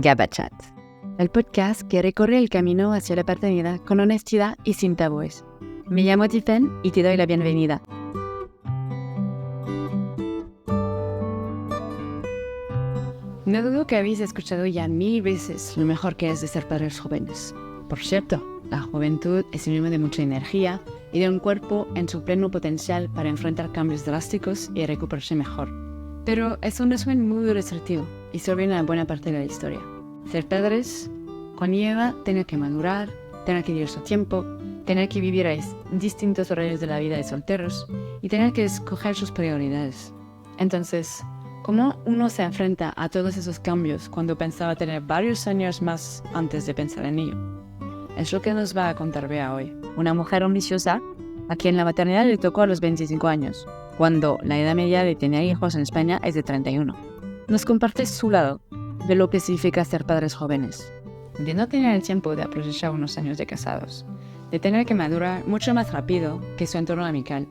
GABA-Chat, el podcast que recorre el camino hacia la paternidad con honestidad y sin tabúes. Me llamo Tiffen y te doy la bienvenida. No dudo que habéis escuchado ya 1000 veces lo mejor que es de ser padres jóvenes. Por cierto, la juventud es sinónimo de mucha energía y de un cuerpo en su pleno potencial para enfrentar cambios drásticos y recuperarse mejor. Pero es un resumen muy restrictivo y solo viene una buena parte de la historia. Ser padres conlleva tener que madurar, tener que vivir su tiempo, tener que vivir a distintos horarios de la vida de solteros y tener que escoger sus prioridades. Entonces, ¿cómo uno se enfrenta a todos esos cambios cuando pensaba tener varios años más antes de pensar en ello? Es lo que nos va a contar Bea hoy, una mujer ambiciosa a quien la maternidad le tocó a los 25 años, cuando la edad media de tener hijos en España es de 31. Nos comparte su lado de lo que significa ser padres jóvenes, de no tener el tiempo de aprovechar unos años de casados, de tener que madurar mucho más rápido que su entorno amical,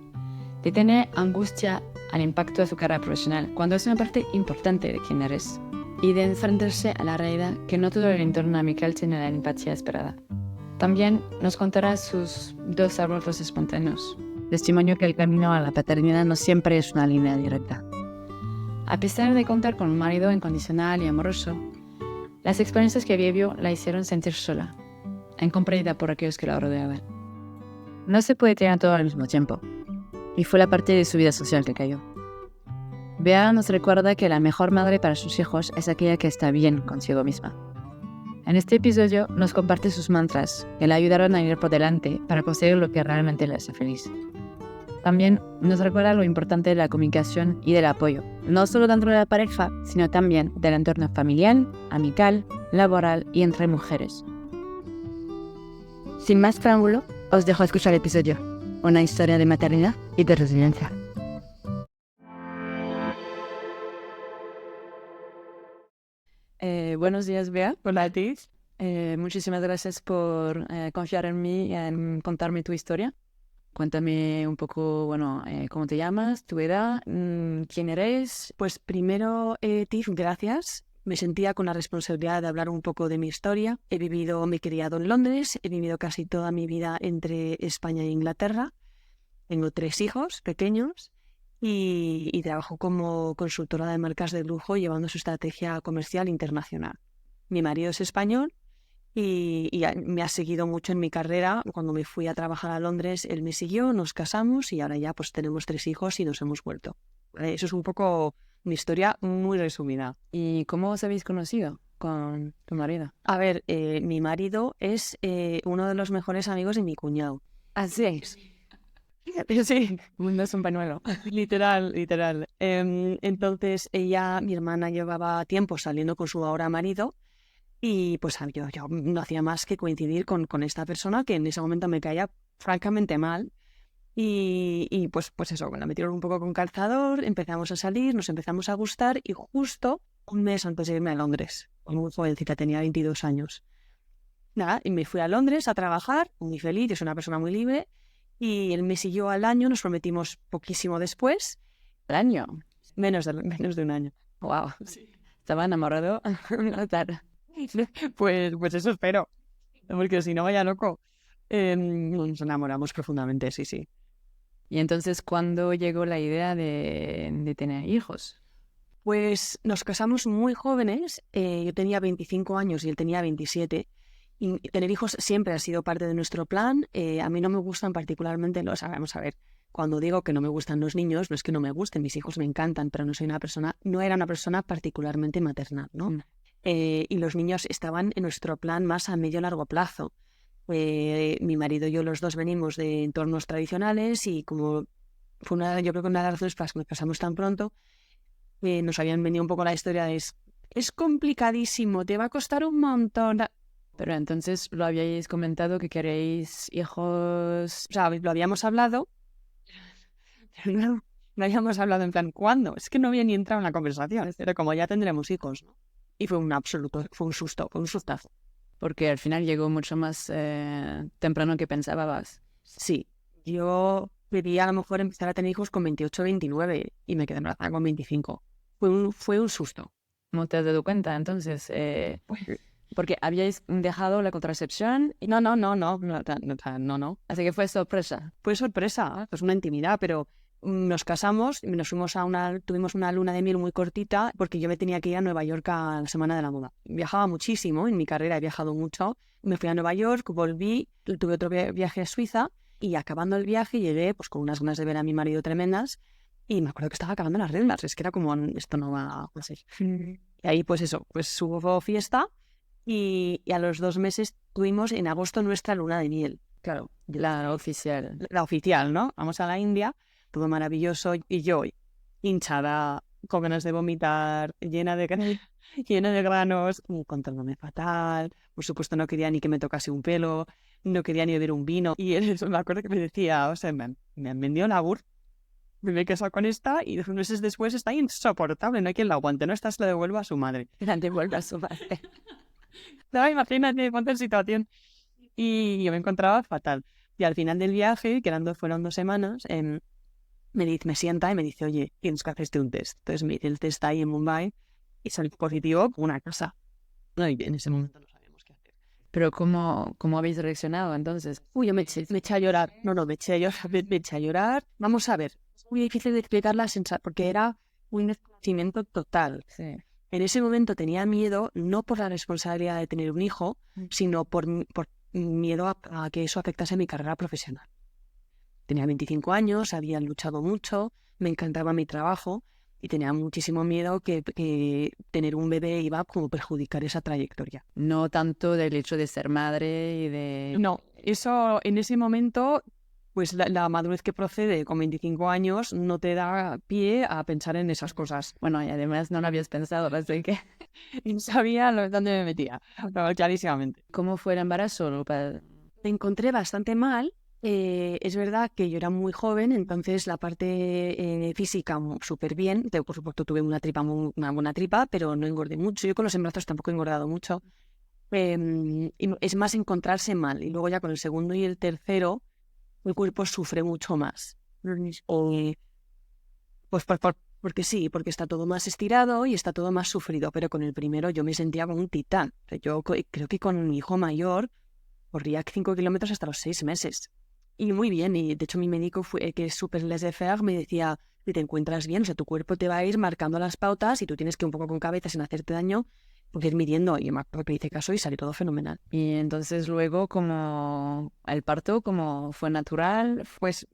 de tener angustia al impacto de su carrera profesional cuando es una parte importante de quién eres, y de enfrentarse a la realidad que no todo el entorno amical tiene la empatía esperada. También nos contará sus 2 abortos espontáneos, testimonio que el camino a la paternidad no siempre es una línea directa. A pesar de contar con un marido incondicional y amoroso, las experiencias que vivió la hicieron sentir sola, incomprendida por aquellos que la rodeaban. No se puede tener todo al mismo tiempo, y fue la parte de su vida social que cayó. Bea nos recuerda que la mejor madre para sus hijos es aquella que está bien consigo misma. En este episodio nos comparte sus mantras que la ayudaron a ir por delante para conseguir lo que realmente le hace feliz. También nos recuerda lo importante de la comunicación y del apoyo, no solo dentro de la pareja, sino también del entorno familiar, amical, laboral y entre mujeres. Sin más preámbulo, os dejo escuchar el episodio, una historia de maternidad y de resiliencia. Buenos días, Bea. Hola a ti. Muchísimas gracias por confiar en mí y en contarme tu historia. Cuéntame un poco, ¿cómo te llamas, tu edad, quién eres? Pues primero, Tiff, gracias. Me sentía con la responsabilidad de hablar un poco de mi historia. Me he criado en Londres, he vivido casi toda mi vida entre España e Inglaterra. Tengo 3 hijos pequeños y trabajo como consultora de marcas de lujo llevando su estrategia comercial internacional. Mi marido es español y me ha seguido mucho en mi carrera. Cuando me fui a trabajar a Londres, él me siguió, nos casamos y ahora ya pues tenemos 3 hijos y nos hemos vuelto. Eso es un poco mi historia muy resumida. ¿Y cómo os habéis conocido con tu marido? A ver, mi marido es uno de los mejores amigos de mi cuñado. Así es. Sí, No es un pañuelo. literal. Entonces mi hermana llevaba tiempo saliendo con su ahora marido y pues yo no hacía más que coincidir con esta persona que en ese momento me caía francamente mal y pues eso, me la metieron un poco con calzador, empezamos a salir, nos empezamos a gustar y justo un mes antes de irme a Londres, muy jovencita, tenía 22 años. Nada, y me fui a Londres a trabajar, muy feliz, es una persona muy libre. Y él me siguió al año, nos prometimos poquísimo después. ¿Al año? Menos de un año. Wow. Sí. Estaba enamorado. Pues eso espero. Porque si no, vaya loco. Nos enamoramos profundamente, sí. ¿Y entonces cuándo llegó la idea de tener hijos? Pues nos casamos muy jóvenes. Yo tenía 25 años y él tenía 27. Y tener hijos siempre ha sido parte de nuestro plan. A mí no me gustan particularmente vamos a ver, cuando digo que no me gustan los niños, no es que no me gusten, mis hijos me encantan, pero no era una persona particularmente maternal, ¿no? Y los niños estaban en nuestro plan más a medio largo plazo. Mi marido y yo los dos venimos de entornos tradicionales y como yo creo que una de las razones por las que nos casamos tan pronto, nos habían venido un poco la historia de es complicadísimo, te va a costar un montón. Pero entonces lo habíais comentado que queréis hijos... O sea, lo habíamos hablado, pero no habíamos hablado en plan, ¿cuándo? Es que no había ni entrado en la conversación, pero como ya tendremos hijos, ¿no? Y fue un sustazo. Porque al final llegó mucho más temprano que pensabas. Sí, yo quería a lo mejor empezar a tener hijos con 28 o 29 y me quedé embarazada con 25. Fue un susto. ¿Cómo te has dado cuenta? Entonces, porque habíais dejado la contracepción. No. Así que fue sorpresa. Fue sorpresa, pues una intimidad, pero nos casamos, nos fuimos tuvimos una luna de miel muy cortita porque yo me tenía que ir a Nueva York a la Semana de la Moda. Viajaba muchísimo, en mi carrera he viajado mucho. Me fui a Nueva York, volví, tuve otro viaje a Suiza y acabando el viaje llegué pues con unas ganas de ver a mi marido tremendas y me acuerdo que estaba acabando las reglas, es que era como, esto no va a ser. Y ahí pues eso, pues hubo fiesta y a los 2 meses tuvimos en agosto nuestra luna de miel. Claro, la oficial. La oficial, ¿no? Vamos a la India, todo maravilloso y yo hinchada, con ganas de vomitar, llena de granos, encontrándome fatal. Por supuesto no quería ni que me tocase un pelo, no quería ni beber un vino. Y eso me acuerdo que me decía, o sea, me han vendido la GUR, me he casado con esta y 2 meses después está insoportable, no hay quien la aguante, no, esta se la devuelvo a su madre. La devuelvo a su madre. No, imagínate, ponte en situación. Y yo me encontraba fatal. Y al final del viaje, fueron 2 semanas, me sienta y me dice, oye, tienes que hacerte un test. Entonces me hice el test ahí en Mumbai y salí positivo con una casa. No, y en ese momento no sabíamos qué hacer. Pero ¿cómo habéis reaccionado entonces? Yo me eché a llorar. No, me eché a llorar, me eché a llorar. Vamos a ver, es muy difícil de explicar la sensación porque era un desconocimiento total. Sí. En ese momento tenía miedo, no por la responsabilidad de tener un hijo, sino por miedo a que eso afectase mi carrera profesional. Tenía 25 años, había luchado mucho, me encantaba mi trabajo y tenía muchísimo miedo que tener un bebé iba a como perjudicar esa trayectoria. No tanto del hecho de ser madre y de... No, eso en ese momento, pues la madurez que procede con 25 años no te da pie a pensar en esas cosas. Bueno, y además no lo habías pensado, así que... Y sabía dónde me metía, clarísimamente. ¿Cómo fue el embarazo? Me encontré bastante mal. Es verdad que yo era muy joven, entonces la parte física súper bien. Por supuesto tuve una buena tripa, pero no engordé mucho. Yo con los embarazos tampoco he engordado mucho. Y es más encontrarse mal. Y luego ya con el segundo y el tercero, el cuerpo sufre mucho más. Pues porque sí, porque está todo más estirado y está todo más sufrido. Pero con el primero yo me sentía como un titán. O sea, yo creo que con mi hijo mayor corría 5 kilómetros hasta los 6 meses. Y muy bien, y de hecho mi médico, que es súper laissez-faire, me decía, si te encuentras bien, o sea, tu cuerpo te va a ir marcando las pautas y tú tienes que un poco con cabeza sin hacerte daño, porque ir midiendo, y me acuerdo que le hice caso y salió todo fenomenal. Y entonces luego, como el parto, como fue natural, pues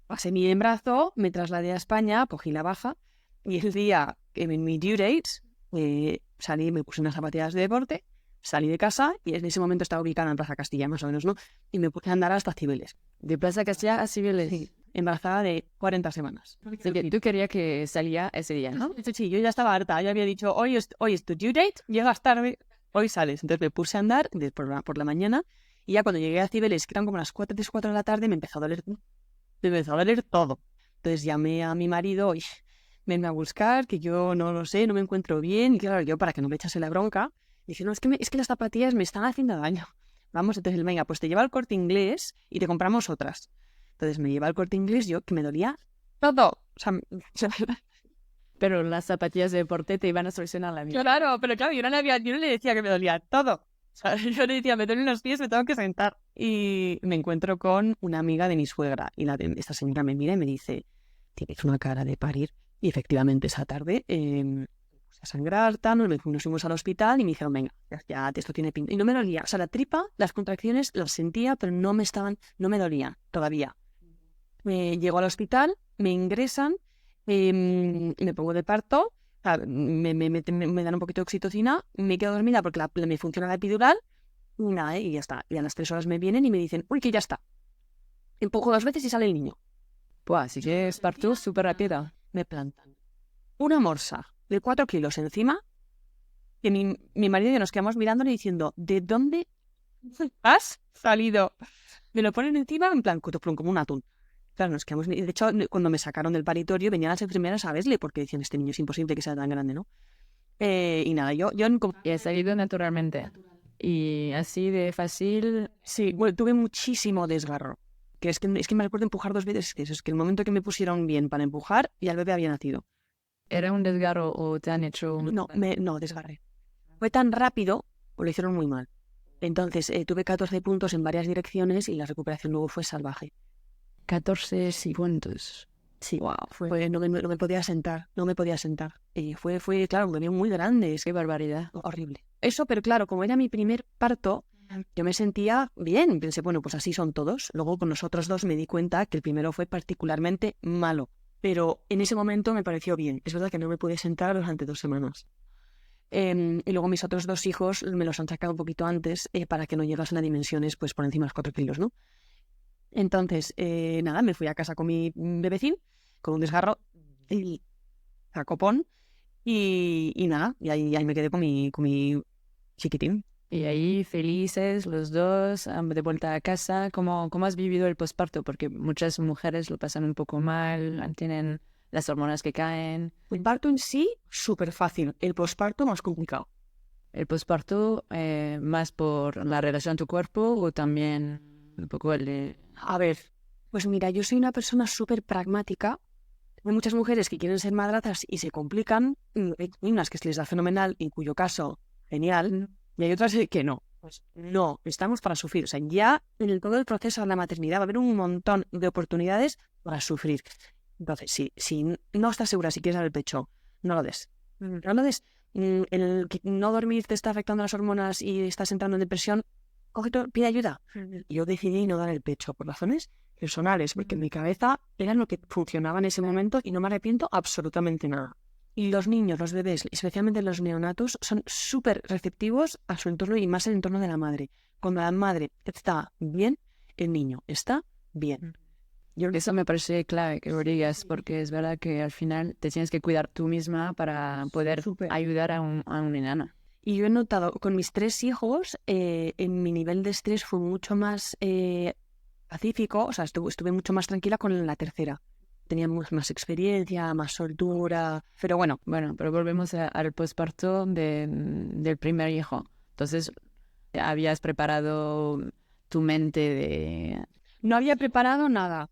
pasé mi embarazo, me trasladé a España, cogí la baja, y el día en mi due date, salí, me puse unas zapatillas de deporte, salí de casa y en ese momento estaba ubicada en Plaza Castilla, más o menos, ¿no? Y me puse a andar hasta Cibeles. ¿De Plaza Castilla a Cibeles? Sí, embarazada de 40 semanas. Así que tú querías que salía ese día, ¿no? Sí, yo ya estaba harta. Yo había dicho, hoy es tu due date, llegas tarde, hoy sales. Entonces me puse a andar por la mañana y ya cuando llegué a Cibeles, que eran como las 4 de la tarde, me empezó a doler todo. Entonces llamé a mi marido y venme a buscar, que yo no lo sé, no me encuentro bien. Y claro, yo para que no me echase la bronca, dije, no, es que las zapatillas me están haciendo daño. Vamos, entonces, venga, pues te lleva al Corte Inglés y te compramos otras. Entonces me lleva al Corte Inglés, yo que me dolía todo. O sea, pero las zapatillas de deporte te iban a solucionar la vida. Claro, pero claro, yo no le decía que me dolía todo. O sea, yo le decía, me duelen los pies, me tengo que sentar. Y me encuentro con una amiga de mi suegra. Y esta señora me mira y me dice, tienes una cara de parir. Y efectivamente esa tarde a sangrar, nos fuimos al hospital y me dijeron, venga, ya esto tiene pinta. Y no me dolía, o sea, la tripa, las contracciones las sentía, pero no me dolían todavía. Llego al hospital, me ingresan, me pongo de parto, o sea, me dan un poquito de oxitocina, me quedo dormida porque me funciona la epidural, y nada, y ya está. Y a las 3 horas me vienen y me dicen, uy, que ya está. Empujo 2 veces y sale el niño. Pues así que es parto súper rápido. Me plantan una morsa de 4 kilos encima, que mi marido y yo nos quedamos mirándole diciendo, ¿de dónde has salido? Me lo ponen encima en plan, como un atún. Claro, nos quedamos... De hecho, cuando me sacaron del paritorio, venían las enfermeras a verle, porque decían, este niño es imposible que sea tan grande, ¿no? Y nada, yo... Y ha salido naturalmente. Y así de fácil... Sí, bueno, tuve muchísimo desgarro. Es que me recuerdo empujar 2 veces, es que el momento que me pusieron bien para empujar, ya el bebé había nacido. ¿Era un desgarro o te han hecho un... No, desgarré. Fue tan rápido, o lo hicieron muy mal. Entonces, tuve 14 puntos en varias direcciones y la recuperación luego fue salvaje. 14 puntos. Sí, Wow. no me podía sentar, Y fue, claro, un bebé muy grande, Qué barbaridad. horrible. Eso, pero claro, como era mi primer parto, yo me sentía bien. Pensé, bueno, pues así son todos. Luego con los otros dos me di cuenta que el primero fue particularmente malo. Pero en ese momento me pareció bien. Es verdad que no me pude sentar durante 2 semanas. Y luego mis otros 2 hijos me los han sacado un poquito antes para que no llegasen a dimensiones pues por encima de los 4 kilos, ¿no? Entonces, nada, me fui a casa con mi bebecín, con un desgarro y sacopón, y nada, y ahí me quedé con mi chiquitín. Y ahí felices los dos, de vuelta a casa. ¿Cómo has vivido el posparto? Porque muchas mujeres lo pasan un poco mal, tienen las hormonas que caen. El parto en sí, súper fácil. El posparto más complicado. ¿El posparto más por la relación a tu cuerpo o también un poco el de... A ver, pues mira, yo soy una persona súper pragmática. Hay muchas mujeres que quieren ser madrazas y se complican. Hay unas que se les da fenomenal, en cuyo caso, genial. Y hay otras que no. Pues no, estamos para sufrir. O sea, ya en todo el proceso de la maternidad va a haber un montón de oportunidades para sufrir. Entonces, si no estás segura si quieres dar el pecho, no lo des. No lo des. El que no dormir te está afectando las hormonas y estás entrando en depresión, pide ayuda. Yo decidí no dar el pecho por razones personales, porque en mi cabeza era lo que funcionaba en ese momento y no me arrepiento absolutamente nada. Y los niños, los bebés, especialmente los neonatos, son súper receptivos a su entorno y más el entorno de la madre. Cuando la madre está bien, el niño está bien. Eso me parece clave que lo digas, porque es verdad que al final te tienes que cuidar tú misma para poder ayudar a un enano. Y yo he notado con mis 3 hijos, en mi nivel de estrés fue mucho más pacífico, o sea, estuve mucho más tranquila con la tercera. Teníamos más experiencia, más soltura, pero bueno. Bueno, pero volvemos al posparto del primer hijo. Entonces, ¿habías preparado tu mente de...? No había preparado nada.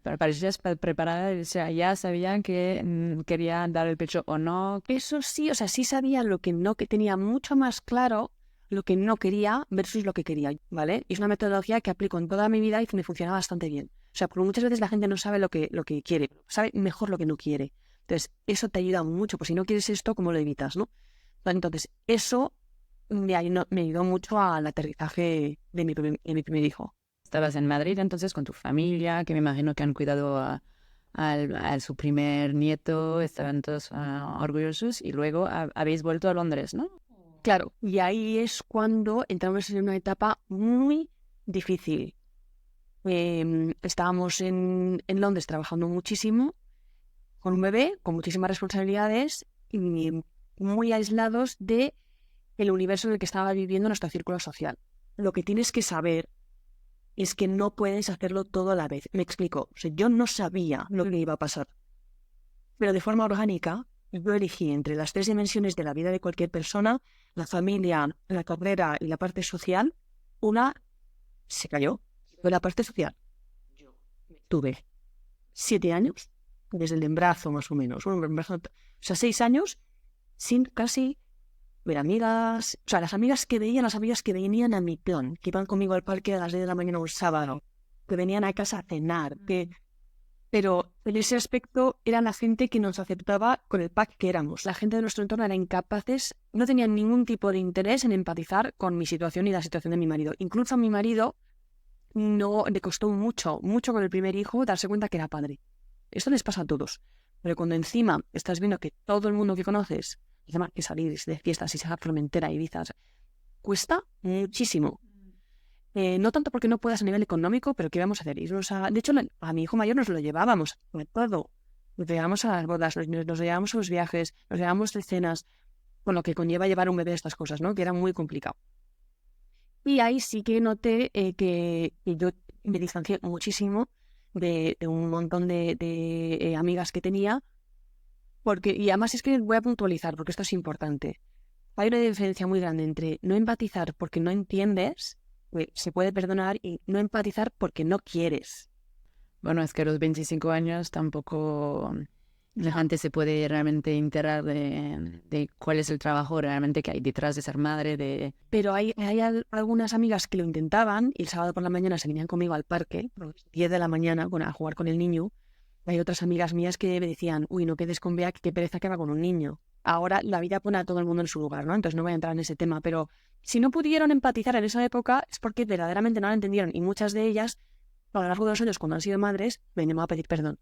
Parecías preparada, o sea, ya sabían que quería dar el pecho o no. Eso sí, o sea, sí sabía lo que no, que tenía mucho más claro lo que no quería versus lo que quería, ¿vale? Y es una metodología que aplico en toda mi vida y me funciona bastante bien. O sea, porque muchas veces la gente no sabe lo que quiere, sabe mejor lo que no quiere. Entonces, eso te ayuda mucho, pues si no quieres esto, ¿cómo lo evitas, no? Entonces, eso me ayudó mucho al aterrizaje de mi primer hijo. Estabas en Madrid entonces con tu familia, que me imagino que han cuidado a su primer nieto, estaban todos orgullosos, y luego habéis vuelto a Londres, ¿no? Claro, y ahí es cuando entramos en una etapa muy difícil. Estábamos en Londres trabajando muchísimo, con un bebé, con muchísimas responsabilidades y muy aislados de el universo en el que estaba viviendo nuestro círculo social. Lo que tienes que saber es que no puedes hacerlo todo a la vez. Me explico. O sea, yo no sabía lo que iba a pasar. Pero de forma orgánica, yo elegí entre las 3 dimensiones de la vida de cualquier persona, la familia, la carrera y la parte social, una se cayó. Fue la parte social. Yo tuve 7 años, desde el embarazo más o menos. Un embarazo, o sea, 6 años sin casi ver amigas. O sea, las amigas que venían a mi plan, que iban conmigo al parque a las 10 de la mañana un sábado, que venían a casa a cenar, Pero en ese aspecto era la gente que nos aceptaba con el pack que éramos. La gente de nuestro entorno era incapaces, no tenían ningún tipo de interés en empatizar con mi situación y la situación de mi marido. Incluso a mi marido no le costó mucho con el primer hijo darse cuenta que era padre. Esto les pasa a todos. Pero cuando encima estás viendo que todo el mundo que conoces, además que salir de fiestas y se va a Formentera, Ibiza, cuesta muchísimo. No tanto porque no puedas a nivel económico, pero ¿qué vamos a hacer? De hecho, a mi hijo mayor nos lo llevábamos a todo. Nos llevábamos a las bodas, nos llevábamos a los viajes, nos llevábamos de cenas, con lo que conlleva llevar un bebé a estas cosas, ¿no? Que era muy complicado. Y ahí sí que noté que yo me distancié muchísimo de un montón de amigas que tenía, y además es que voy a puntualizar, porque esto es importante. Hay una diferencia muy grande entre no empatizar porque no entiendes, se puede perdonar, y no empatizar porque no quieres. Bueno, es que a los 25 años tampoco La gente se puede realmente enterar de cuál es el trabajo realmente que hay detrás de ser madre. Pero hay algunas amigas que lo intentaban y el sábado por la mañana se venían conmigo al parque, a las 10 de la mañana, a jugar con el niño. Hay otras amigas mías que me decían, uy, no quedes con Bea, que qué pereza que va con un niño. Ahora la vida pone a todo el mundo en su lugar, ¿no? Entonces no voy a entrar en ese tema, pero si no pudieron empatizar en esa época es porque verdaderamente no la entendieron. Y muchas de ellas, a lo largo de los años, cuando han sido madres, me han llamado a pedir perdón.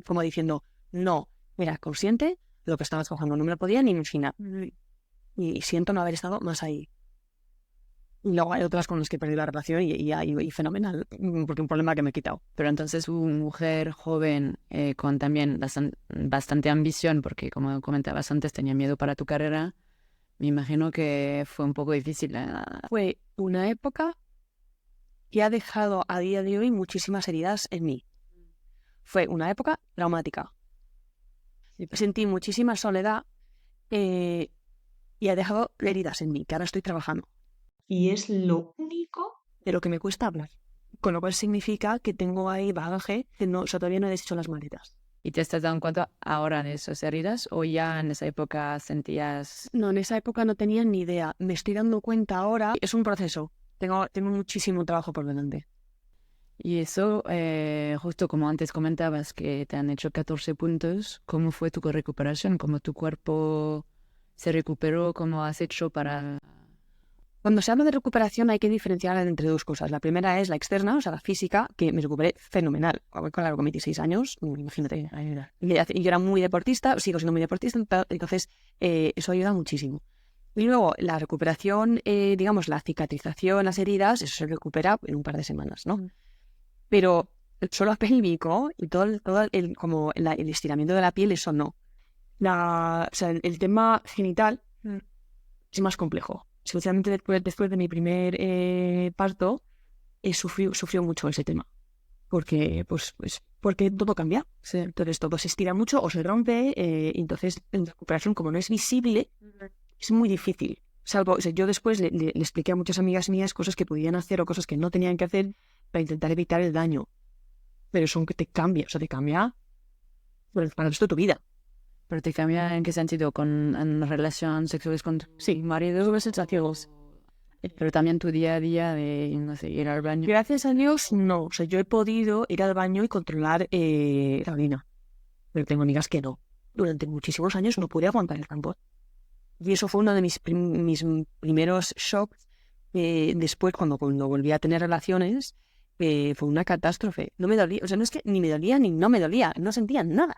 Como diciendo, no, mira, consciente, lo que estabas trabajando no me lo podía ni imaginar. Y siento no haber estado más ahí. Y luego hay otras con las que perdí la relación y fenomenal, porque un problema que me he quitado. Pero entonces una mujer joven con también bastante ambición, porque como comentabas antes, tenía miedo para tu carrera, me imagino que fue un poco difícil. Fue una época que ha dejado a día de hoy muchísimas heridas en mí. Fue una época traumática. Sentí muchísima soledad y ha dejado heridas en mí, que ahora estoy trabajando. Y es lo único de lo que me cuesta hablar. Con lo cual significa que tengo ahí bagaje que todavía no he deshecho las maletas. ¿Y te estás dando cuenta ahora de esas heridas o ya en esa época sentías...? No, en esa época no tenía ni idea. Me estoy dando cuenta ahora. Es un proceso. Tengo muchísimo trabajo por delante. Y eso, justo como antes comentabas, que te han hecho 14 puntos, ¿cómo fue tu recuperación? ¿Cómo tu cuerpo se recuperó? ¿Cómo has hecho para...? Cuando se habla de recuperación hay que diferenciar entre dos cosas. La primera es la externa, o sea, la física, que me recuperé fenomenal. Claro, con 26 años, imagínate. Yo era muy deportista, sigo siendo muy deportista, entonces eso ayuda muchísimo. Y luego la recuperación, digamos, la cicatrización, las heridas, eso se recupera en un par de semanas, ¿no? Pero el suelo pélvico y todo el estiramiento de la piel, eso no. O sea, el tema genital es más complejo. Especialmente después de mi primer parto, sufrió mucho ese tema. Porque todo cambia. Sí. Entonces todo se estira mucho o se rompe. Entonces en recuperación, como no es visible, es muy difícil. Salvo, o sea, yo después le expliqué a muchas amigas mías cosas que podían hacer o cosas que no tenían que hacer para intentar evitar el daño. Pero eso que te cambia. O sea, te cambia para el resto de tu vida. ¿Pero te cambia en qué sentido? ¿En relaciones sexuales con tu marido? Sensaciones. Pero también tu día a día de, no sé, ir al baño. Gracias a Dios, no. O sea, yo he podido ir al baño y controlar la orina. Pero tengo amigas que no. Durante muchísimos años no pude aguantar el tampón. Y eso fue uno de mis primeros shocks. Después, cuando volví a tener relaciones, fue una catástrofe. No me dolía. O sea, no es que ni me dolía ni no me dolía. No sentía nada.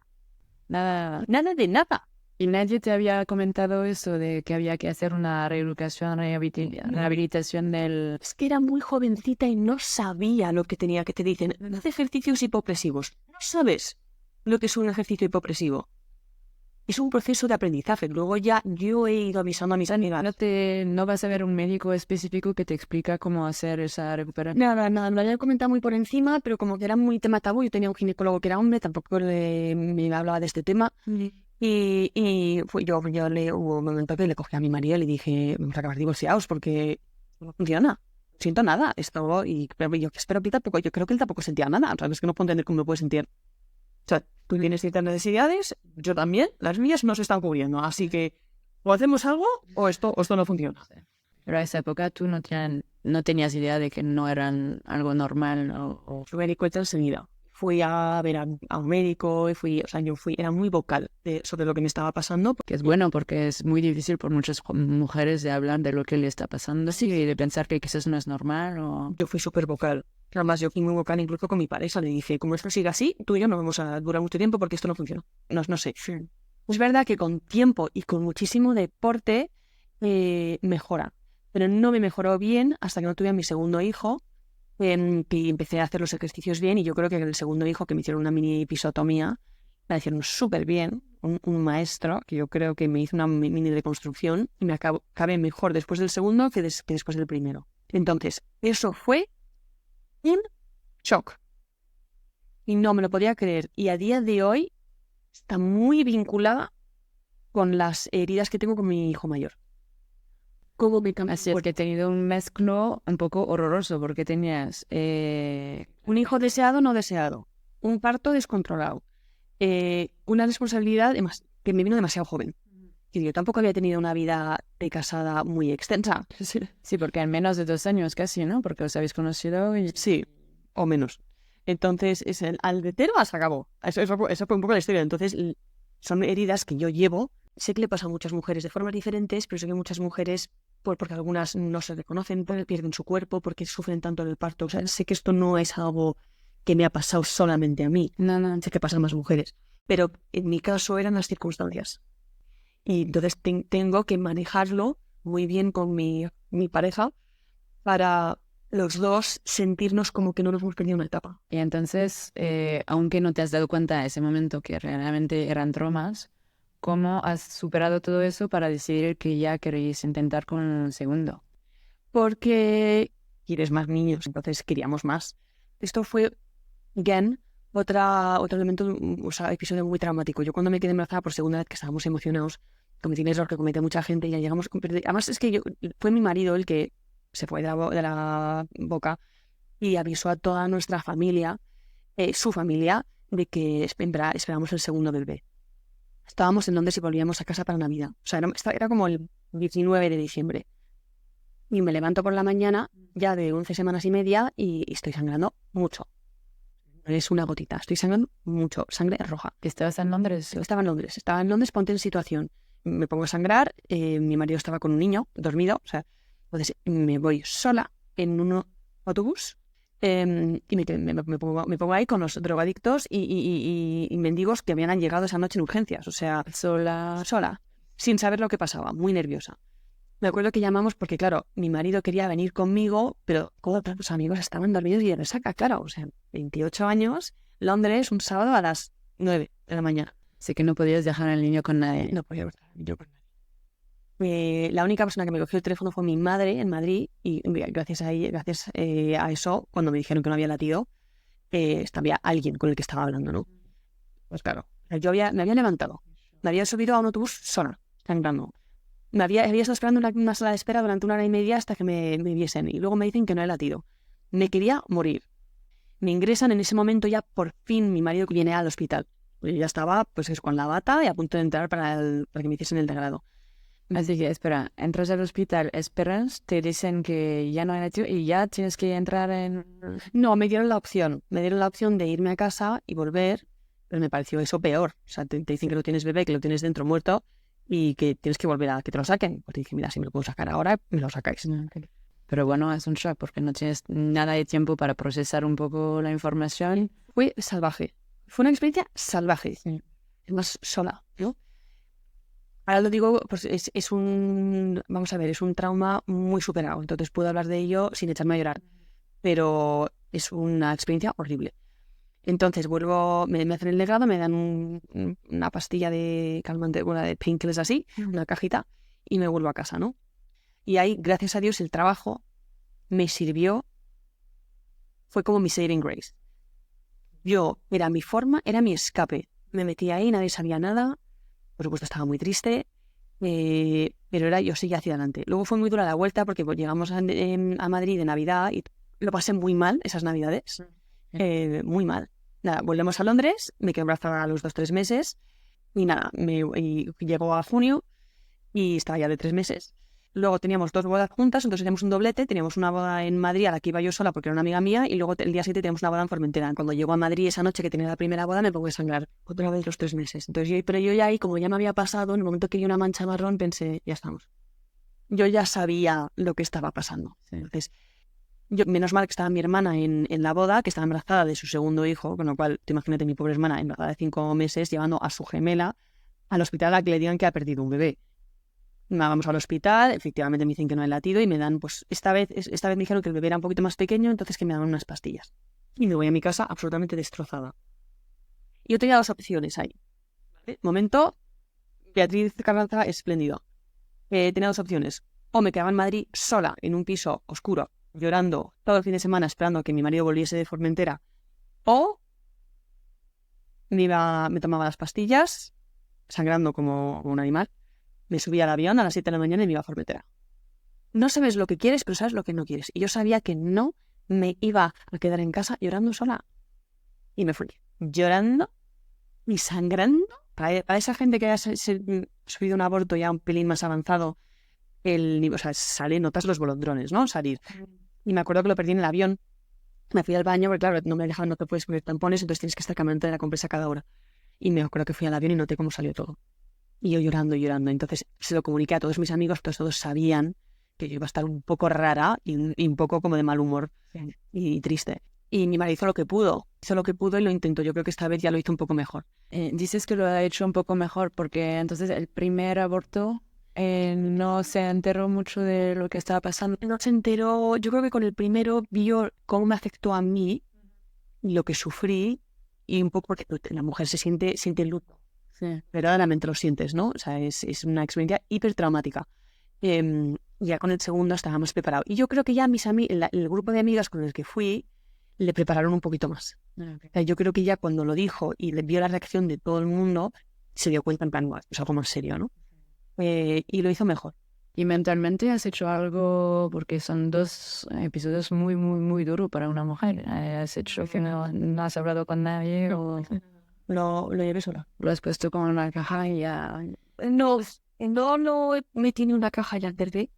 Nada. Nada de nada. ¿Y nadie te había comentado eso de que había que hacer una reeducación, rehabilitación del...? Es que era muy jovencita y no sabía lo que tenía, que te dicen, haz ejercicios hipopresivos. No sabes lo que es un ejercicio hipopresivo. Es un proceso de aprendizaje. Luego ya yo he ido avisando a mis amigas. ¿No vas a ver un médico específico que te explica cómo hacer esa recuperación? Nada, me lo había comentado muy por encima, pero como que era muy tema tabú, yo tenía un ginecólogo que era hombre, tampoco me hablaba de este tema. Y hubo un momento que le cogí a mi marido y le dije, vamos a acabar divorciados porque no funciona. No siento nada. Pero yo espero que tampoco, yo creo que él tampoco sentía nada. ¿Sabes? Que no puedo entender cómo me puede sentir. O sea, tú tienes ciertas necesidades, yo también, las mías no se están cubriendo. Así que o hacemos algo o esto no funciona. Pero a esa época tú no tenías idea de que no eran algo normal, ¿no? Yo me di cuenta enseguida. Fui a ver a un médico, era muy vocal sobre lo que me estaba pasando. Que es bueno porque es muy difícil por muchas mujeres de hablar de lo que le está pasando y de pensar que quizás no es normal. Yo fui súper vocal. Además, yo fui muy vocal incluso con mi pareja. Le dije, como esto sigue así, tú y yo no vamos a durar mucho tiempo porque esto no funciona. No sé. Sí. Es verdad que con tiempo y con muchísimo deporte mejora. Pero no me mejoró bien hasta que no tuve a mi segundo hijo, que empecé a hacer los ejercicios bien. Y yo creo que en el segundo hijo, que me hicieron una mini episiotomía, la hicieron súper bien. Un maestro que yo creo que me hizo una mini reconstrucción y me acabé mejor después del segundo que después del primero. Entonces, eso fue un shock. Y no me lo podía creer. Y a día de hoy está muy vinculada con las heridas que tengo con mi hijo mayor. ¿Cómo me cambió? Así es que he tenido un mezclo un poco horroroso porque tenías un hijo deseado, no deseado. Un parto descontrolado. Una responsabilidad que me vino demasiado joven. Y yo tampoco había tenido una vida de casada muy extensa. Sí, porque en menos de 2 años casi, ¿no? Porque os habéis conocido y... Sí, o menos. Entonces, al detero se acabó. Eso fue un poco la historia. Entonces, son heridas que yo llevo. Sé que le pasa a muchas mujeres de formas diferentes, pero sé que muchas mujeres, porque algunas no se reconocen, porque pierden su cuerpo, porque sufren tanto en el parto. O sea, sé que esto no es algo que me ha pasado solamente a mí. No. Sé que pasa a más mujeres. Pero en mi caso eran las circunstancias. Y entonces tengo que manejarlo muy bien con mi pareja para los dos sentirnos como que no nos hemos perdido una etapa. Y entonces, aunque no te has dado cuenta en ese momento que realmente eran traumas, ¿cómo has superado todo eso para decidir que ya queréis intentar con el segundo? Porque quieres más niños, entonces queríamos más. Esto fue, again, otro elemento, o sea, episodio muy traumático. Yo cuando me quedé embarazada por segunda vez, que estábamos emocionados, cometí un error que comete mucha gente y ya llegamos... Además es que fue mi marido el que se fue de la boca y avisó a toda nuestra familia, su familia, de que esperábamos el segundo bebé. Estábamos en Londres y volvíamos a casa para Navidad. O sea, era como el 19 de diciembre. Y me levanto por la mañana, ya de 11 semanas y media, y estoy sangrando mucho. No es una gotita, estoy sangrando mucho, sangre roja. ¿Estabas en Londres? Yo estaba en Londres, ponte en situación. Me pongo a sangrar, mi marido estaba con un niño dormido, o sea, entonces me voy sola en un autobús y me pongo ahí con los drogadictos y mendigos que habían llegado esa noche en urgencias, o sea, sola, sin saber lo que pasaba, muy nerviosa. Me acuerdo que llamamos porque, claro, mi marido quería venir conmigo, pero todos los amigos estaban dormidos y de resaca, claro, o sea, 28 años, Londres, un sábado a las 9 de la mañana. Sé que no podías dejar al niño con nadie. No podía dejar al niño con nadie. La única persona que me cogió el teléfono fue mi madre en Madrid y gracias a eso, cuando me dijeron que no había latido, había alguien con el que estaba hablando, ¿no? Pues claro, me había levantado, me había subido a un autobús sola, sangrando. Había estado esperando una sala de espera durante 1 hora y media hasta que me viesen y luego me dicen que no he latido. Me quería morir. Me ingresan en ese momento ya por fin mi marido que viene al hospital. Yo ya estaba pues con la bata y a punto de entrar para que me hiciesen el degrado. Así que espera, entras al hospital, esperas, te dicen que ya no hay latido y ya tienes que entrar en... No, me dieron la opción de irme a casa y volver, pero me pareció eso peor. O sea, te dicen que lo tienes bebé, que lo tienes dentro muerto y que tienes que volver a que te lo saquen. Pues dije, mira, si me lo puedo sacar ahora, me lo sacáis. Okay. Pero bueno, es un shock porque no tienes nada de tiempo para procesar un poco la información. Fue salvaje. Fue una experiencia salvaje. Sí. Más sola, ¿no? Ahora lo digo, pues es un trauma muy superado. Entonces puedo hablar de ello sin echarme a llorar. Pero es una experiencia horrible. Entonces vuelvo, me hacen el legrado, me dan una pastilla de calmante, una de painkillers así, una cajita, y me vuelvo a casa, ¿no? Y ahí, gracias a Dios, el trabajo me sirvió, fue como mi saving grace. Era mi forma, era mi escape. Me metí ahí, nadie sabía nada, por supuesto estaba muy triste, pero yo seguía hacia adelante. Luego fue muy dura la vuelta porque llegamos a Madrid de Navidad y lo pasé muy mal esas Navidades, muy mal. Nada, volvemos a Londres, me quedé embarazada a los 2-3 meses y nada, llegó a junio y estaba ya de 3 meses. Luego teníamos 2 bodas juntas, entonces teníamos un doblete, teníamos una boda en Madrid a la que iba yo sola porque era una amiga mía y luego el día 7 teníamos una boda en Formentera. Cuando llego a Madrid esa noche que tenía la primera boda me pongo a sangrar otra vez los 3 meses. Entonces pero yo ya ahí, como ya me había pasado, en el momento que vi una mancha marrón pensé, ya estamos. Yo ya sabía lo que estaba pasando. Sí. Entonces, menos mal que estaba mi hermana en la boda, que estaba embarazada de su segundo hijo, con lo cual, te imagínate, mi pobre hermana embarazada de 5 meses, llevando a su gemela al hospital a que le digan que ha perdido un bebé. Vamos al hospital, efectivamente me dicen que no hay latido y me dan, pues esta vez me dijeron que el bebé era un poquito más pequeño, entonces que me dan unas pastillas. Y me voy a mi casa absolutamente destrozada. Y yo tenía 2 opciones ahí. ¿Vale? Momento, Beatriz Carranza, espléndido. Tenía 2 opciones. O me quedaba en Madrid sola, en un piso oscuro, llorando todo el fin de semana esperando a que mi marido volviese de Formentera. O me tomaba las pastillas, sangrando como un animal. Me subí al avión a las 7 de la mañana y me iba a Formentera. No sabes lo que quieres, pero sabes lo que no quieres. Y yo sabía que no me iba a quedar en casa llorando sola. Y me fui llorando y sangrando. Para esa gente que haya sufrido un aborto ya un pelín más avanzado, o sea, notas los bolondrones, ¿no? Salir. Y me acuerdo que lo perdí en el avión. Me fui al baño, porque claro, no me dejaban, no te puedes poner tampones, entonces tienes que estar cambiando de la compresa cada hora. Y me acuerdo que fui al avión y noté cómo salió todo. Y yo llorando. Entonces se lo comuniqué a todos mis amigos, todos sabían que yo iba a estar un poco rara y un poco como de mal humor y triste. Y mi marido hizo lo que pudo y lo intentó. Yo creo que esta vez ya lo hizo un poco mejor. Dices que lo ha hecho un poco mejor porque entonces el primer aborto no se enteró mucho de lo que estaba pasando. No se enteró, yo creo que con el primero vio cómo me afectó a mí, lo que sufrí y un poco porque la mujer siente el luto. Sí. Verdaderamente lo sientes, ¿no? O sea, es una experiencia hipertraumática. Ya con el segundo estábamos preparados. Y yo creo que ya el grupo de amigas con el que fui le prepararon un poquito más. Okay. O sea, yo creo que ya cuando lo dijo y le vio la reacción de todo el mundo, se dio cuenta en plan, es algo más serio, ¿no? Y lo hizo mejor. ¿Y mentalmente has hecho algo? Porque son 2 episodios muy, muy, muy duros para una mujer. ¿Has hecho que no has hablado con nadie o Lo llevé sola. lo has puesto como en una caja y ya? No lo metí en una caja ya verde,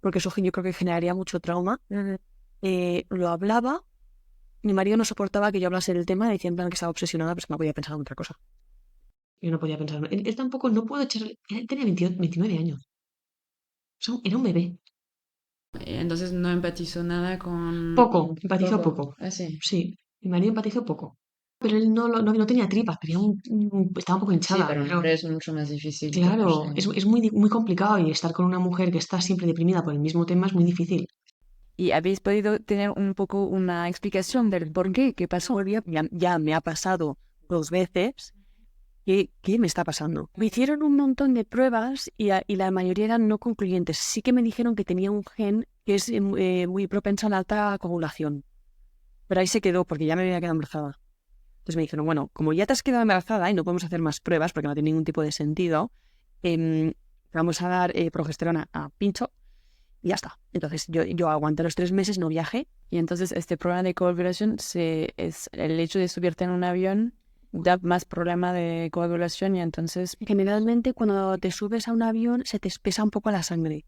porque eso yo creo que generaría mucho trauma. Lo hablaba, mi marido no soportaba que yo hablase del tema, decía en plan que estaba obsesionada, pero es que no podía pensar en otra cosa. Yo no podía pensar. Él tampoco, no puedo echarle. Él tenía 29 años. O sea, era un bebé. Entonces no empatizó nada con... Poco, empatizó poco. Ah, sí. Sí, mi marido empatizó poco. Pero él no tenía tripas, tenía estaba un poco Sí, hinchada. pero Pero, es mucho más difícil. claro, es muy complicado y estar con una mujer que está siempre deprimida por el mismo tema es muy difícil. ¿Y habéis podido tener un poco una explicación del por qué? ¿Qué pasó? Ya me ha pasado 2 veces. ¿Qué me está pasando? Me hicieron un montón de pruebas y la mayoría eran no concluyentes. Sí que me dijeron que tenía un gen que es muy propenso a la alta coagulación. Pero ahí se quedó porque ya me había quedado embarazada. Entonces me dijeron, bueno, como ya te has quedado embarazada y no podemos hacer más pruebas porque no tiene ningún tipo de sentido, vamos a dar progesterona a pincho y ya está. Entonces yo aguanté los 3 meses, no viajé. Y entonces este problema de coagulación es el hecho de subirte en un avión da más problema de coagulación y entonces... Generalmente cuando te subes a un avión se te espesa un poco la sangre.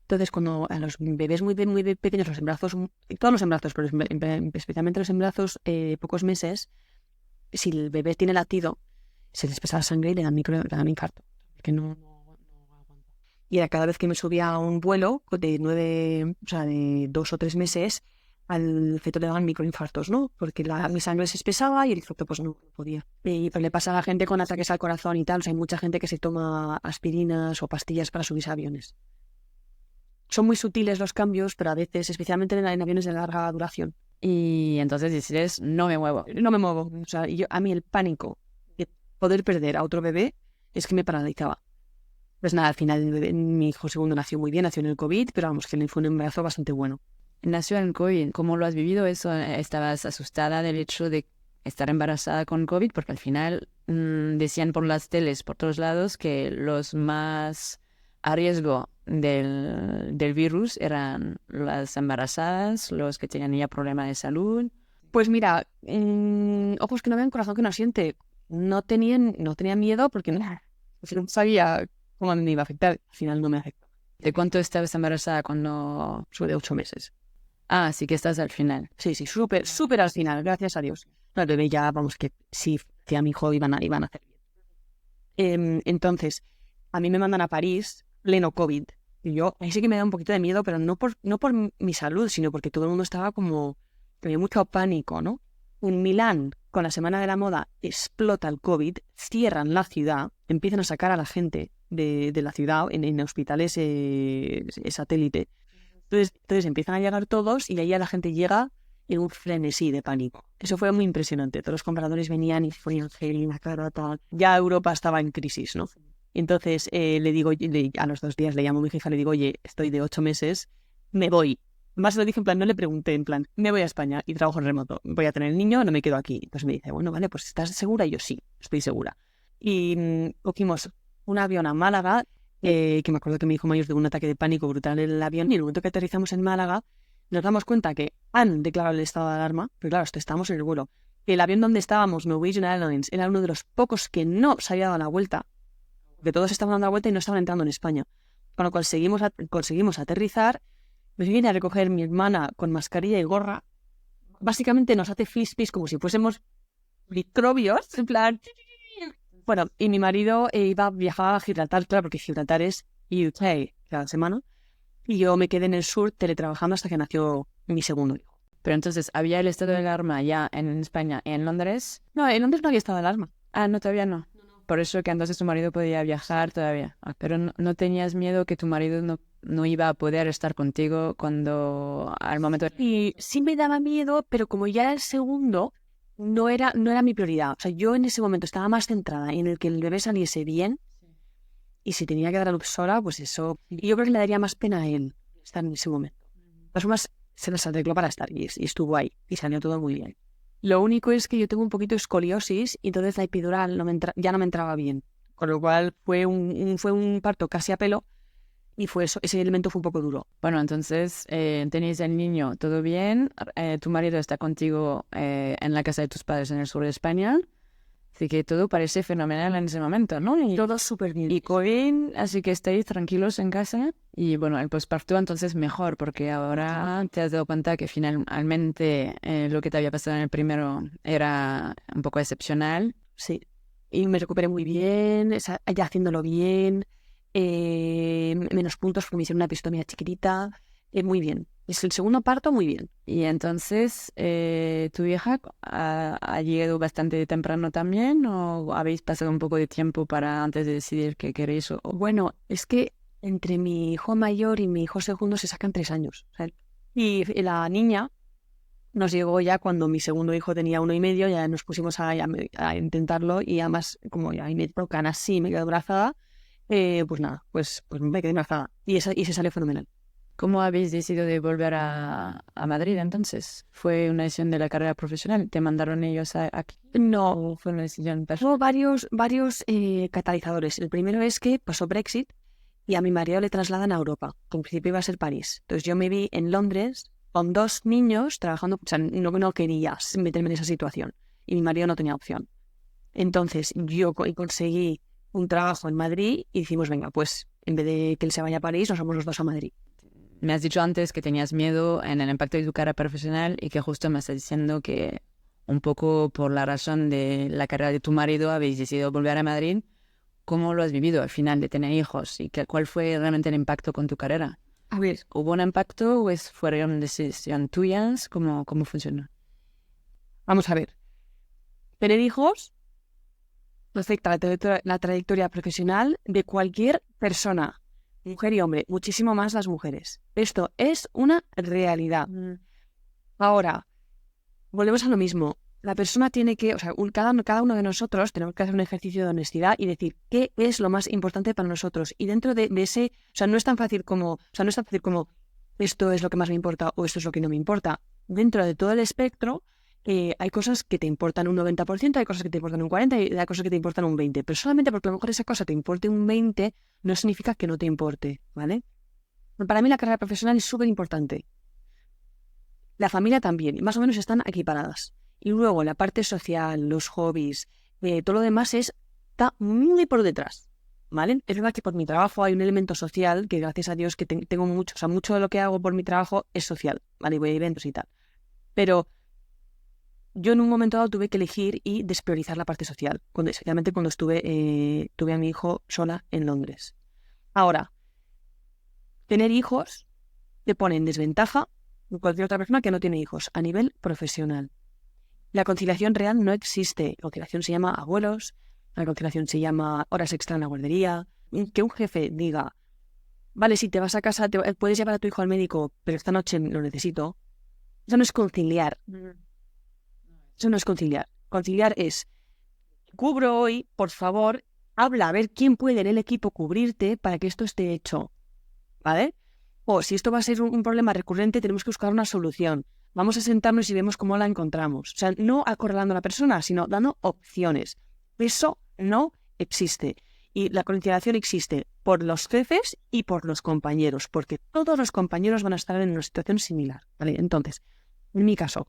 Entonces cuando a los bebés muy pequeños, los embarazos, todos los embarazos, pero especialmente los embarazos pocos meses, si el bebé tiene latido, se les espesa la sangre y le dan infarto. Porque no aguanta. Y era cada vez que me subía a un vuelo de 2 o 3 meses, al feto le daban microinfartos, ¿no? Porque mi sangre se espesaba y el feto pues no podía. Pero le pasa a la gente con ataques al corazón y tal. O sea, hay mucha gente que se toma aspirinas o pastillas para subirse a aviones. Son muy sutiles los cambios, pero a veces, especialmente en aviones de larga duración. Y entonces decides, no me muevo. No me muevo. O sea, a mí el pánico de poder perder a otro bebé es que me paralizaba. Pues nada, al final mi hijo segundo nació muy bien, nació en el COVID, pero vamos, que fue un embarazo bastante bueno. Nació en COVID. ¿Cómo lo has vivido eso? ¿Estabas asustada del hecho de estar embarazada con COVID? Porque al final decían por las teles, por todos lados, que los más a riesgo del virus eran las embarazadas, los que tenían ya problemas de salud. Pues mira, ojos que no ven, corazón que no siente. No tenían miedo porque no sabía cómo me iba a afectar. Al final no me afectó. ¿De cuánto estabas embarazada cuando...? Soy de 8 meses. Ah, sí que estás al final. Sí, súper al final, gracias a Dios. El bebé ya, vamos, que sí, que a mi hijo iban a hacer bien. Entonces, a mí me mandan a París, pleno COVID. Y yo, ahí sí que me da un poquito de miedo, pero no por mi salud, sino porque todo el mundo estaba como, tenía mucho pánico, ¿no? En Milán, con la Semana de la Moda, explota el COVID, cierran la ciudad, empiezan a sacar a la gente de la ciudad en hospitales satélite. Entonces empiezan a llegar todos y ahí la gente llega en un frenesí de pánico. Eso fue muy impresionante. Todos los compradores venían y se ponían gel en la cara, tal. Ya Europa estaba en crisis, ¿no? Entonces le digo, a los 2 días le llamo a mi hija y le digo, oye, estoy de 8 meses, me voy. Más lo dije en plan, no le pregunté, en plan, me voy a España y trabajo en remoto. Voy a tener el niño, no me quedo aquí. Entonces me dice, bueno, vale, pues ¿estás segura? Y yo sí, estoy segura. Y cogimos un avión a Málaga, que me acuerdo que mi hijo mayor tuvo un ataque de pánico brutal en el avión, y en el momento que aterrizamos en Málaga nos damos cuenta que han declarado el estado de alarma, pero claro, estábamos en el vuelo, El avión donde estábamos, Norwegian Airlines, era uno de los pocos que no se había dado la vuelta, porque todos estaban dando la vuelta y no estaban entrando en España. Con lo cual conseguimos aterrizar, me viene a recoger mi hermana con mascarilla y gorra. Básicamente nos hace flispis como si fuésemos microbios, en plan... Bueno, y mi marido viajaba a Gibraltar, claro, porque Gibraltar es UK cada semana, y yo me quedé en el sur teletrabajando hasta que nació mi segundo hijo. Pero entonces, ¿había el estado de alarma ya en España, en Londres? No, en Londres no había estado de alarma. Ah, no, todavía no. Por eso que entonces tu marido podía viajar todavía. Ah, pero no tenías miedo que tu marido no iba a poder estar contigo cuando al momento... Y sí me daba miedo, pero como ya era el segundo, no era mi prioridad. O sea, yo en ese momento estaba más centrada en el que el bebé saliese bien, y si tenía que dar a luz sola, pues eso... Y yo creo que le daría más pena a él estar en ese momento. De todas formas, se las arregló para estar y estuvo ahí y salió todo muy bien. Lo único es que yo tengo un poquito de escoliosis y entonces la epidural ya no me entraba bien. Con lo cual fue un parto casi a pelo y fue eso, ese elemento fue un poco duro. Bueno, entonces tenéis el niño, todo bien. Tu marido está contigo en la casa de tus padres en el sur de España. Así que todo parece fenomenal en ese momento, ¿no? Y todo súper bien. Y COVID, así que estáis tranquilos en casa. Y bueno, el posparto entonces mejor, porque ahora te has dado cuenta que finalmente lo que te había pasado en el primero era un poco excepcional. Sí, y me recuperé muy bien, ya haciéndolo bien, menos puntos porque me hicieron una epistomía chiquitita, muy bien. Es el segundo parto, muy bien. Y entonces, ¿tu hija ha llegado bastante temprano también o habéis pasado un poco de tiempo para antes de decidir qué queréis? Bueno, es que entre mi hijo mayor y mi hijo segundo se sacan 3 años. O sea, y la niña nos llegó ya cuando mi segundo hijo tenía 1 y medio, ya nos pusimos a intentarlo y además, como ya me tocan así, me quedé embarazada, pues nada, pues me quedé embarazada y se salió fenomenal. ¿Cómo habéis decidido de volver a Madrid entonces? ¿Fue una decisión de la carrera profesional? ¿Te mandaron ellos aquí? No, ¿Fue una decisión personal? hubo varios catalizadores. El primero es que pasó Brexit y a mi marido le trasladan a Europa, que en principio iba a ser París. Entonces yo me vi en Londres con 2 niños trabajando, o sea, no quería meterme en esa situación y mi marido no tenía opción. Entonces yo conseguí un trabajo en Madrid y dijimos, venga, pues en vez de que él se vaya a París, nos vamos los dos a Madrid. Me has dicho antes que tenías miedo en el impacto de tu carrera profesional y que justo me estás diciendo que un poco por la razón de la carrera de tu marido habéis decidido volver a Madrid. ¿Cómo lo has vivido al final de tener hijos? ¿Y cuál fue realmente el impacto con tu carrera? A ver, ¿Hubo un impacto o fueron decisiones tuyas? ¿Cómo funcionó? vamos a ver. Tener hijos afecta la trayectoria profesional de cualquier persona, mujer y hombre, muchísimo más las mujeres. Esto es una realidad. Ahora, volvemos a lo mismo. La persona tiene que, o sea, cada uno de nosotros tenemos que hacer un ejercicio de honestidad y decir qué es lo más importante para nosotros. Y dentro de ese, o sea, no es tan fácil como esto es lo que más me importa o esto es lo que no me importa. Dentro de todo el espectro, hay cosas que te importan un 90%, hay cosas que te importan un 40% y hay cosas que te importan un 20%. Pero solamente porque a lo mejor esa cosa te importe un 20%, no significa que no te importe, ¿vale? Para mí la carrera profesional es súper importante. La familia también, y más o menos están equiparadas. Y luego la parte social, los hobbies, todo lo demás está muy por detrás, ¿vale? Es verdad que por mi trabajo hay un elemento social que gracias a Dios que tengo mucho, o sea, mucho de lo que hago por mi trabajo es social, ¿vale? Voy a eventos y tal. Pero yo en un momento dado tuve que elegir y despriorizar la parte social, especialmente cuando tuve a mi hijo sola en Londres. Ahora, tener hijos te pone en desventaja con cualquier otra persona que no tiene hijos a nivel profesional. La conciliación real no existe. La conciliación se llama abuelos, la conciliación se llama horas extra en la guardería. Que un jefe diga, vale, si te vas a casa, puedes llevar a tu hijo al médico, pero esta noche lo necesito. Eso no es conciliar. Eso no es conciliar. Conciliar es, cubro hoy, por favor, habla a ver quién puede en el equipo cubrirte para que esto esté hecho. ¿Vale? O si esto va a ser un problema recurrente, tenemos que buscar una solución. Vamos a sentarnos y vemos cómo la encontramos. O sea, no acorralando a la persona, sino dando opciones. Eso no existe. Y la conciliación existe por los jefes y por los compañeros, porque todos los compañeros van a estar en una situación similar. ¿Vale? Entonces, en mi caso,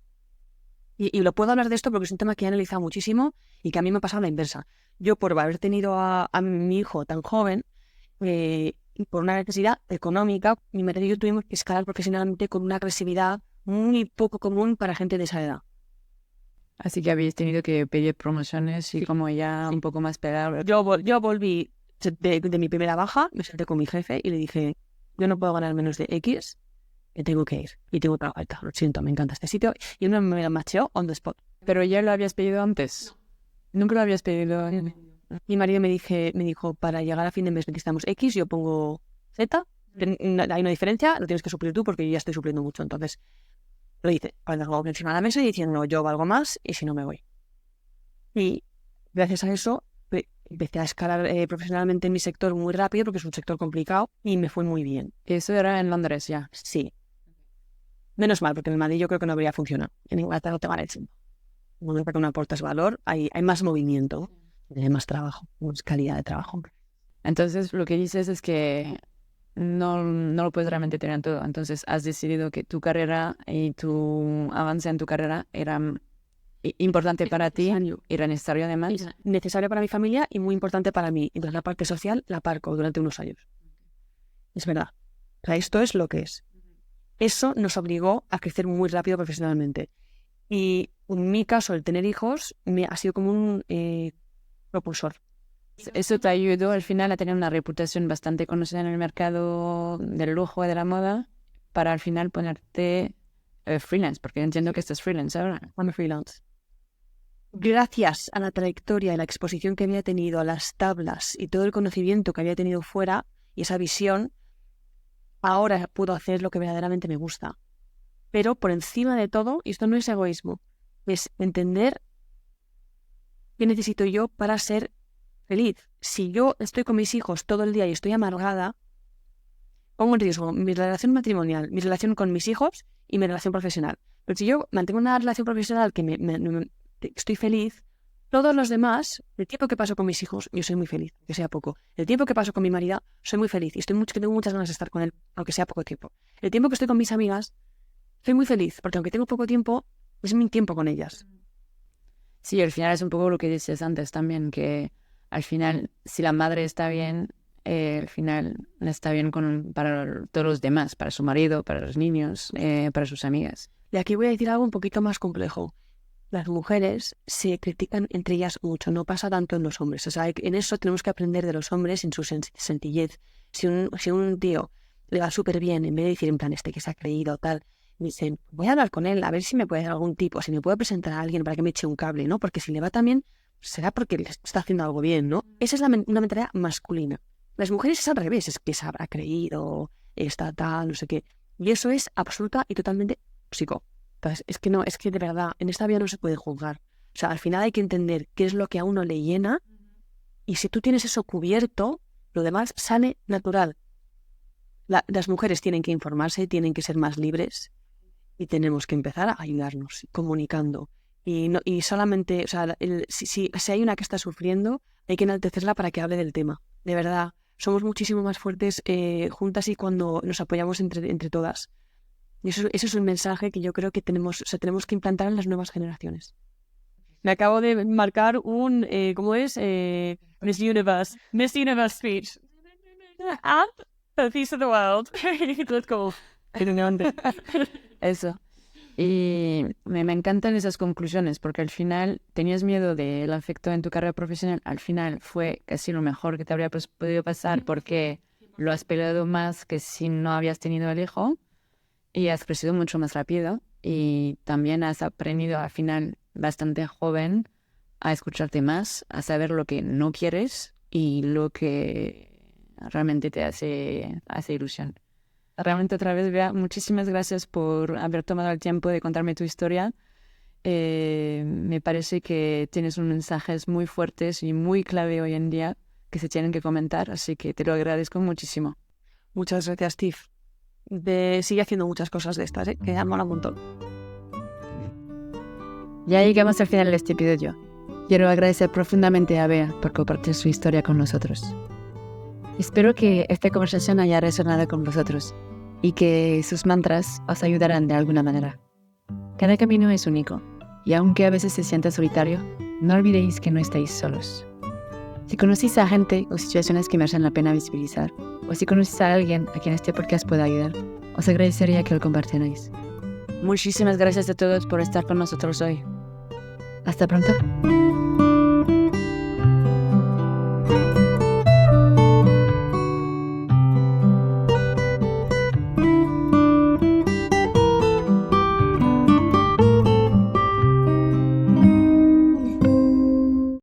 Y lo puedo hablar de esto porque es un tema que he analizado muchísimo y que a mí me ha pasado la inversa. Yo, por haber tenido a mi hijo tan joven, y por una necesidad económica, mi marido y yo tuvimos que escalar profesionalmente con una agresividad muy poco común para gente de esa edad. Así que habéis tenido que pedir promociones y como ya un poco más pegar. Yo volví de mi primera baja, me senté con mi jefe y le dije, yo no puedo ganar menos de X, me tengo que ir y tengo otra oferta. Lo siento, me encanta este sitio. Y uno me lo macheó on the spot. ¿Pero ya lo habías pedido antes? No. ¿Nunca lo habías pedido? Mi marido me dijo, para llegar a fin de mes necesitamos X, yo pongo Z, hay una diferencia, lo tienes que suplir tú porque yo ya estoy supliendo mucho. Entonces lo hice, algo encima de la mesa y diciendo, yo valgo más y si no me voy. Y gracias a eso empecé a escalar profesionalmente en mi sector muy rápido porque es un sector complicado y me fue muy bien. ¿Eso era en Londres ya? Sí. Menos mal, porque en el Madrid yo creo que no habría funcionado. En Inglaterra no te vale el tiempo. Porque no aportas valor, hay más movimiento, hay más trabajo, más calidad de trabajo. Entonces lo que dices es que no lo puedes realmente tener todo. Entonces has decidido que tu carrera y tu avance en tu carrera era importante para ti, era necesario además. Necesario para mi familia y muy importante para mí. Entonces la parte social la aparco durante unos años. Es verdad. O sea, esto es lo que es. Eso nos obligó a crecer muy rápido profesionalmente. Y en mi caso, el tener hijos me ha sido como un propulsor. Eso te ayudó al final a tener una reputación bastante conocida en el mercado del lujo y de la moda para al final ponerte freelance, porque entiendo que estás freelance ahora. I'm freelance. Gracias a la trayectoria y la exposición que había tenido, a las tablas y todo el conocimiento que había tenido fuera y esa visión, ahora puedo hacer lo que verdaderamente me gusta. Pero por encima de todo, y esto no es egoísmo, es entender qué necesito yo para ser feliz. Si yo estoy con mis hijos todo el día y estoy amargada, pongo en riesgo mi relación matrimonial, mi relación con mis hijos y mi relación profesional. Pero si yo mantengo una relación profesional que estoy feliz, todos los demás, el tiempo que paso con mis hijos, yo soy muy feliz, aunque sea poco. El tiempo que paso con mi marido, soy muy feliz y tengo muchas ganas de estar con él, aunque sea poco tiempo. El tiempo que estoy con mis amigas, soy muy feliz, porque aunque tengo poco tiempo, es mi tiempo con ellas. Sí, al final es un poco lo que dices antes también, que al final, si la madre está bien, al final está bien para todos los demás, para su marido, para los niños, para sus amigas. Y aquí voy a decir algo un poquito más complejo. Las mujeres se critican entre ellas mucho, no pasa tanto en los hombres. O sea, en eso tenemos que aprender de los hombres en su sencillez. Si un tío le va súper bien, en vez de decir en plan este que se ha creído tal, dicen, voy a hablar con él, a ver si me puede dar algún tipo, si me puede presentar a alguien para que me eche un cable, ¿no? Porque si le va tan bien, será porque le está haciendo algo bien, ¿no? Esa es una mentalidad masculina. Las mujeres es al revés, es que se habrá creído, está tal, no sé qué. Y eso es absoluta y totalmente tóxico. Entonces, es que de verdad, en esta vida no se puede juzgar. O sea, al final hay que entender qué es lo que a uno le llena y si tú tienes eso cubierto, lo demás sale natural. Las mujeres tienen que informarse, tienen que ser más libres y tenemos que empezar a ayudarnos, comunicando. Y solamente, o sea, si hay una que está sufriendo, hay que enaltecerla para que hable del tema. De verdad, somos muchísimo más fuertes juntas y cuando nos apoyamos entre todas. Y eso es un mensaje que yo creo que tenemos que implantar en las nuevas generaciones. Me acabo de marcar un, ¿cómo es? Miss Universe speech. And a piece of the world. Let's go. Eso. Y me encantan esas conclusiones porque al final tenías miedo del afecto en tu carrera profesional. Al final fue casi lo mejor que te habría podido pasar porque lo has peleado más que si no habías tenido el hijo y has crecido mucho más rápido y también has aprendido al final bastante joven a escucharte más, a saber lo que no quieres y lo que realmente te hace ilusión. Realmente otra vez, Bea, muchísimas gracias por haber tomado el tiempo de contarme tu historia. Me parece que tienes unos mensajes muy fuertes y muy clave hoy en día que se tienen que comentar, así que te lo agradezco muchísimo. Muchas gracias, Steve. Sigue haciendo muchas cosas de estas, que me mola un montón. Ya llegamos al final de este episodio. Quiero agradecer profundamente a Bea por compartir su historia con nosotros. Espero que esta conversación haya resonado con vosotros y que sus mantras os ayudarán de alguna manera. Cada camino es único y aunque a veces se sienta solitario, no olvidéis que no estáis solos. Si conocéis a gente o situaciones que merecen la pena visibilizar, o si conocéis a alguien a quien este podcast pueda ayudar, os agradecería que lo compartierais. Muchísimas gracias a todos por estar con nosotros hoy. Hasta pronto.